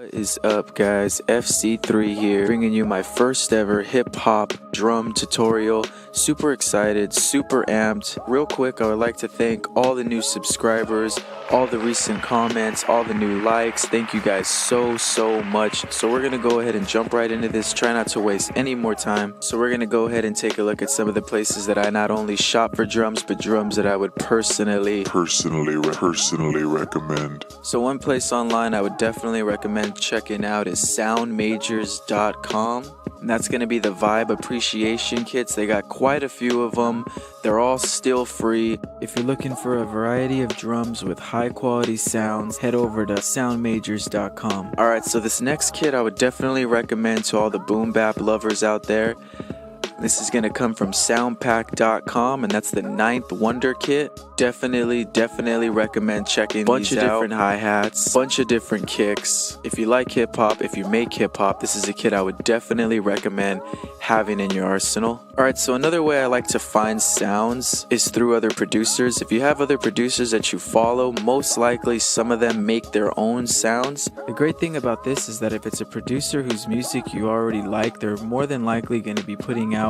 What is up, guys? FC3 here, bringing you my first ever hip-hop drum tutorial. Super excited, super amped. Real quick, I would like to thank all the new subscribers, all the recent comments, all the new likes. Thank you guys so much. So we're gonna go ahead and jump right into this. Try not to waste any more time. So we're gonna go ahead and take a look at some of the places that I not only shop for drums, but drums that I would personally recommend. So one place online I would definitely recommend checking out is soundmajors.com. And that's going to be the vibe appreciation kits. They got quite a few of them. They're all still free. If you're looking for a variety of drums with high quality sounds, head over to soundmajors.com. Alright, so this next kit I would definitely recommend to all the boom bap lovers out there. This is going to come from soundpack.com, and that's the 9th Wonder Kit. Definitely recommend checking bunch of different hi-hats, bunch of different kicks. If you like hip-hop, if you make hip-hop, this is a kit I would definitely recommend having in your arsenal. Alright, so another way I like to find sounds is through other producers. If you have other producers that you follow, most likely some of them make their own sounds. The great thing about this is that if it's a producer whose music you already like, they're more than likely going to be putting out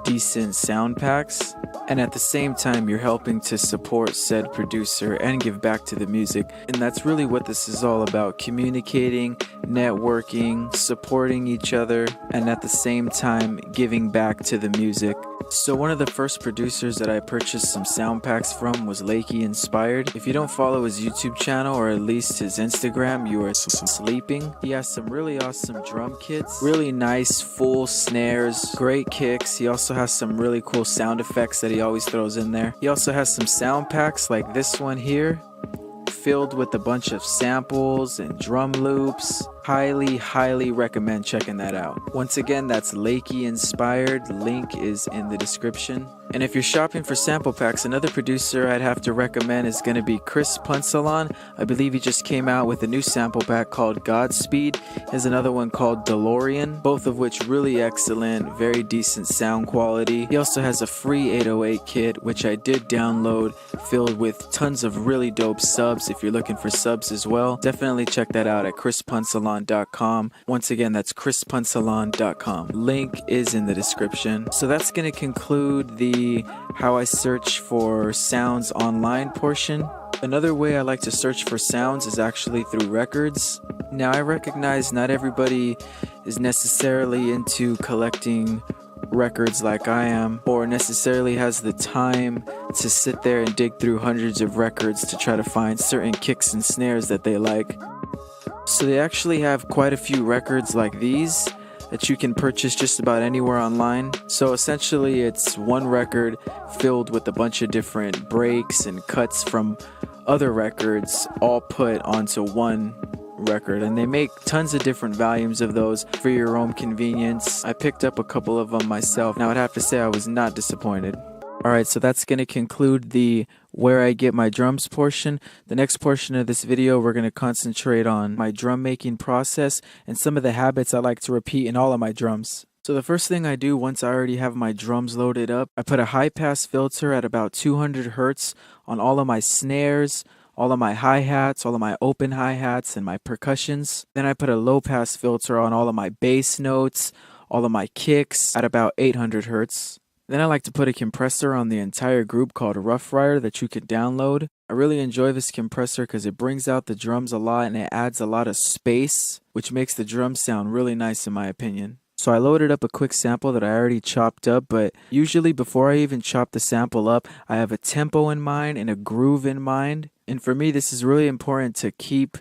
decent sound packs, and at the same time you're helping to support said producer and give back to the music. And that's really what this is all about: communicating, networking, supporting each other, and at the same time giving back to the music. So one of the first producers that I purchased some sound packs from was Lakey Inspired. If you don't follow his YouTube channel or at least his Instagram, you are sleeping. He has some really awesome drum kits, really nice full snares, great kicks. He also has some really cool sound effects that he always throws in there. He also has some sound packs like this one here, filled with a bunch of samples and drum loops. Highly recommend checking that out. Once again, that's Lakey Inspired. Link is in the description. And if you're shopping for sample packs, another producer I'd have to recommend is going to be Chris Punsalon. I believe he just came out with a new sample pack called Godspeed. There's another one called DeLorean, both of which really excellent, very decent sound quality. He also has a free 808 kit, which I did download, filled with tons of really dope subs. If you're looking for subs as well, definitely check that out at chrispunsalon.com. Once again, that's chrispunsalon.com. Link is in the description. So that's going to conclude the how I search for sounds online portion. Another way I like to search for sounds is actually through records. Now, I recognize not everybody is necessarily into collecting records like I am, or necessarily has the time to sit there and dig through hundreds of records to try to find certain kicks and snares that they like. So they actually have quite a few records like these that you can purchase just about anywhere online. So essentially it's one record filled with a bunch of different breaks and cuts from other records all put onto one record, and they make tons of different volumes of those for your own convenience. I picked up a couple of them myself. Now I'd have to say I was not disappointed. Alright, so that's going to conclude the where I get my drums portion. The next portion of this video, we're going to concentrate on my drum making process and some of the habits I like to repeat in all of my drums. So the first thing I do once I already have my drums loaded up, I put a high pass filter at about 200 Hertz on all of my snares, all of my hi-hats, all of my open hi-hats, and my percussions. Then I put a low pass filter on all of my bass notes, all of my kicks at about 800 Hertz. Then I like to put a compressor on the entire group called Rough Rider that you can download. I really enjoy this compressor because it brings out the drums a lot and it adds a lot of space, which makes the drums sound really nice in my opinion. So I loaded up a quick sample that I already chopped up, but usually before I even chop the sample up, I have a tempo in mind and a groove in mind. And for me, this is really important to keep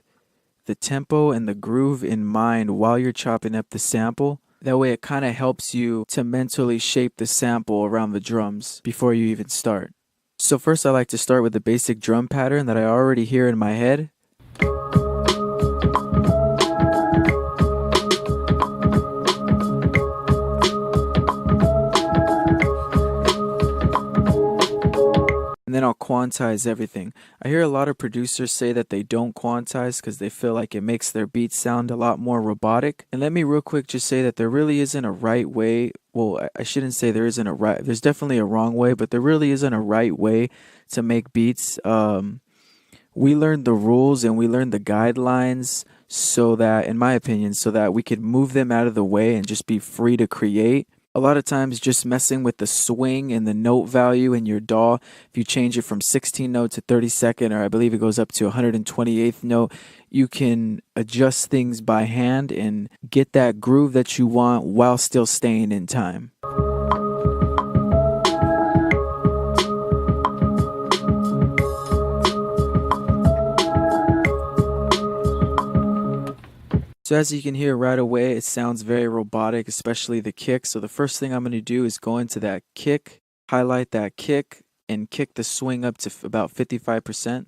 the tempo and the groove in mind while you're chopping up the sample. That way it kind of helps you to mentally shape the sample around the drums before you even start. So first I like to start with the basic drum pattern that I already hear in my head. And then I'll quantize everything. I hear a lot of producers say that they don't quantize because they feel like it makes their beats sound a lot more robotic. And let me real quick just say that there really isn't a right way. Well, I shouldn't say there isn't a right. There's definitely a wrong way, but there really isn't a right way to make beats. We learned the rules and we learned the guidelines so that, in my opinion, so that we could move them out of the way and just be free to create. A lot of times just messing with the swing and the note value in your DAW, if you change it from 16 note to 32nd, or I believe it goes up to 128th note, you can adjust things by hand and get that groove that you want while still staying in time. So as you can hear right away, it sounds very robotic, especially the kick. So the first thing I'm going to do is go into that kick, highlight that kick, and kick the swing up to about 55%.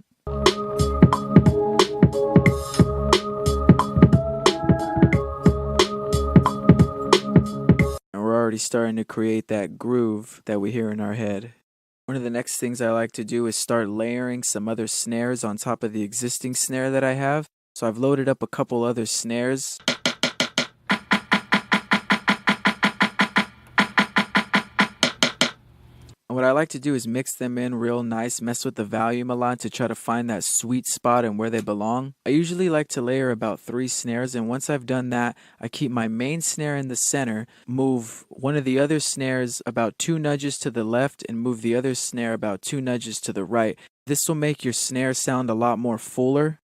And we're already starting to create that groove that we hear in our head. One of the next things I like to do is start layering some other snares on top of the existing snare that I have. So I've loaded up a couple other snares. And what I like to do is mix them in real nice, mess with the volume a lot to try to find that sweet spot and where they belong. I usually like to layer about 3 snares, and once I've done that, I keep my main snare in the center, move one of the other snares about 2 nudges to the left, and move the other snare about 2 nudges to the right. This will make your snare sound a lot more fuller.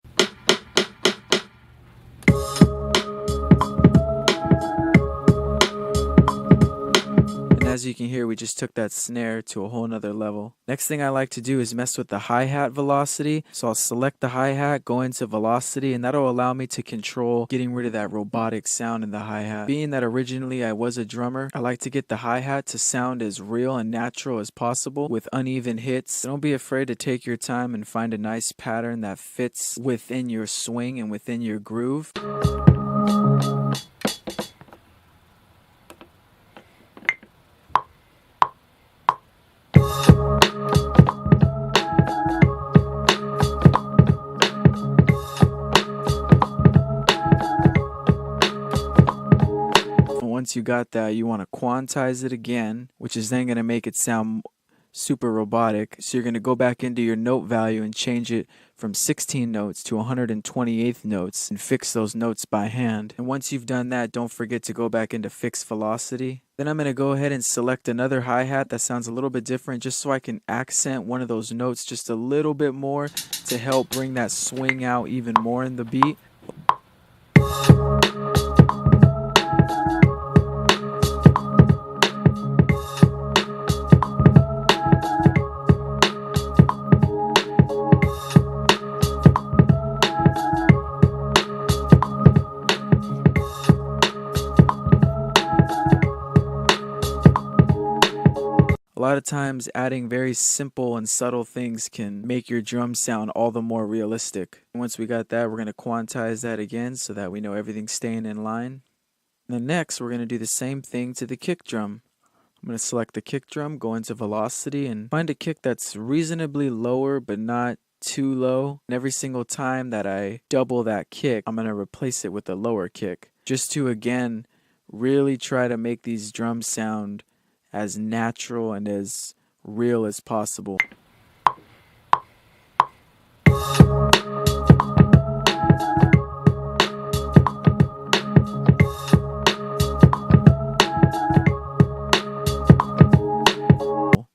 As you can hear, we just took that snare to a whole nother level. Next thing I like to do is mess with the hi-hat velocity. So I'll select the hi-hat, go into velocity, and that'll allow me to control getting rid of that robotic sound in the hi-hat. Being that originally I was a drummer, I like to get the hi-hat to sound as real and natural as possible with uneven hits. Don't be afraid to take your time and find a nice pattern that fits within your swing and within your groove. Once you got that, you want to quantize it again, which is then going to make it sound super robotic. So you're going to go back into your note value and change it from 16 notes to 128th notes and fix those notes by hand. And once you've done that, don't forget to go back into fix velocity. Then I'm going to go ahead and select another hi-hat that sounds a little bit different, just so I can accent one of those notes just a little bit more to help bring that swing out even more in the beat. A lot of times adding very simple and subtle things can make your drum sound all the more realistic. Once we got that, we're going to quantize that again so that we know everything's staying in line. And then next, we're going to do the same thing to the kick drum. I'm going to select the kick drum, go into velocity, and find a kick that's reasonably lower but not too low. And every single time that I double that kick, I'm going to replace it with a lower kick, just to again really try to make these drums sound as natural and as real as possible.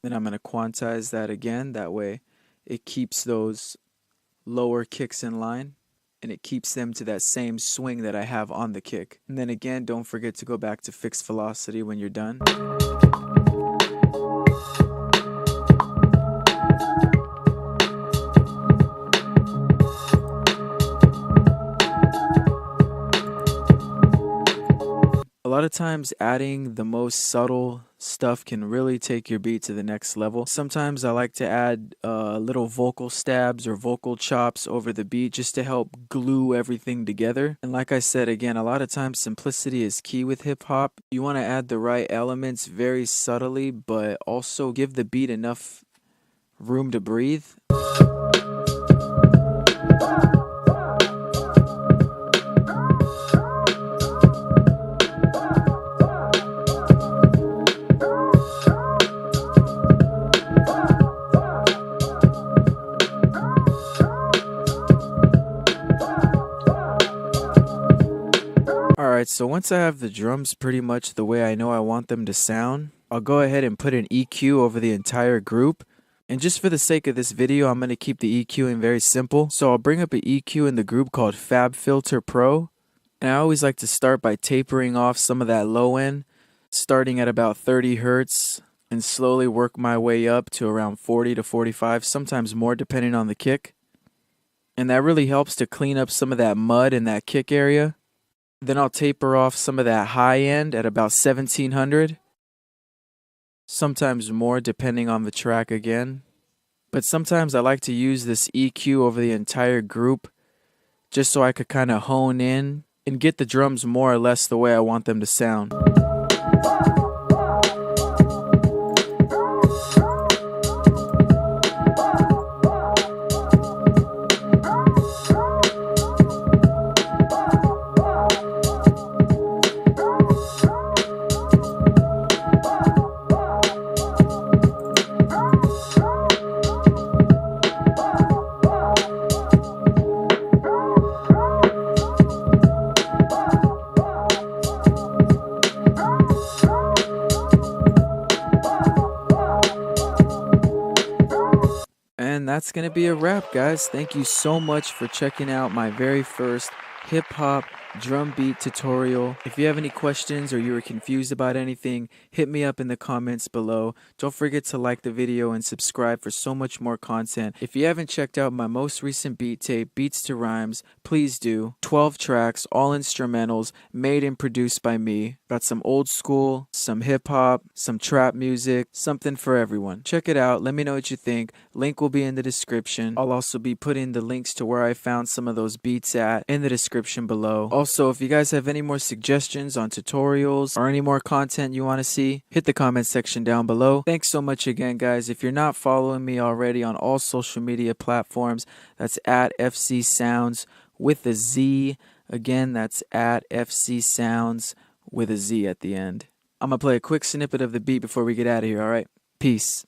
Then I'm going to quantize that again. That way it keeps those lower kicks in line and it keeps them to that same swing that I have on the kick. And then again, don't forget to go back to fixed velocity when you're done. A lot of times adding the most subtle stuff can really take your beat to the next level. Sometimes I like to add little vocal stabs or vocal chops over the beat just to help glue everything together. And like I said, again, a lot of times simplicity is key with hip hop. You want to add the right elements very subtly, but also give the beat enough room to breathe. Alright, so once I have the drums pretty much the way I know I want them to sound, I'll go ahead and put an EQ over the entire group. And just for the sake of this video, I'm going to keep the EQing very simple. So I'll bring up an EQ in the group called FabFilter Pro. And I always like to start by tapering off some of that low end, starting at about 30 Hertz, and slowly work my way up to around 40 to 45, sometimes more depending on the kick. And that really helps to clean up some of that mud in that kick area. Then I'll taper off some of that high end at about 1700. Sometimes more depending on the track again. But sometimes I like to use this EQ over the entire group just so I could kind of hone in and get the drums more or less the way I want them to sound. And that's going to be a wrap, guys. Thank you so much for checking out my very first hip-hop drum beat tutorial. If you have any questions or you were confused about anything, hit me up in the comments below. Don't forget to like the video and subscribe for so much more content. If you haven't checked out my most recent beat tape, Beats to Rhymes, please do. 12 tracks, all instrumentals, made and produced by me. Got some old school, some hip-hop, some trap music, something for everyone. Check it out. Let me know what you think. Link will be in the description. I'll also be putting the links to where I found some of those beats at in the description below. Also, if you guys have any more suggestions on tutorials or any more content you want to see, hit the comment section down below. Thanks so much again, guys. If you're not following me already on all social media platforms, that's at FC Sounds with a Z. Again, that's at FC Sounds with a Z at the end. I'm going to play a quick snippet of the beat before we get out of here, alright? Peace.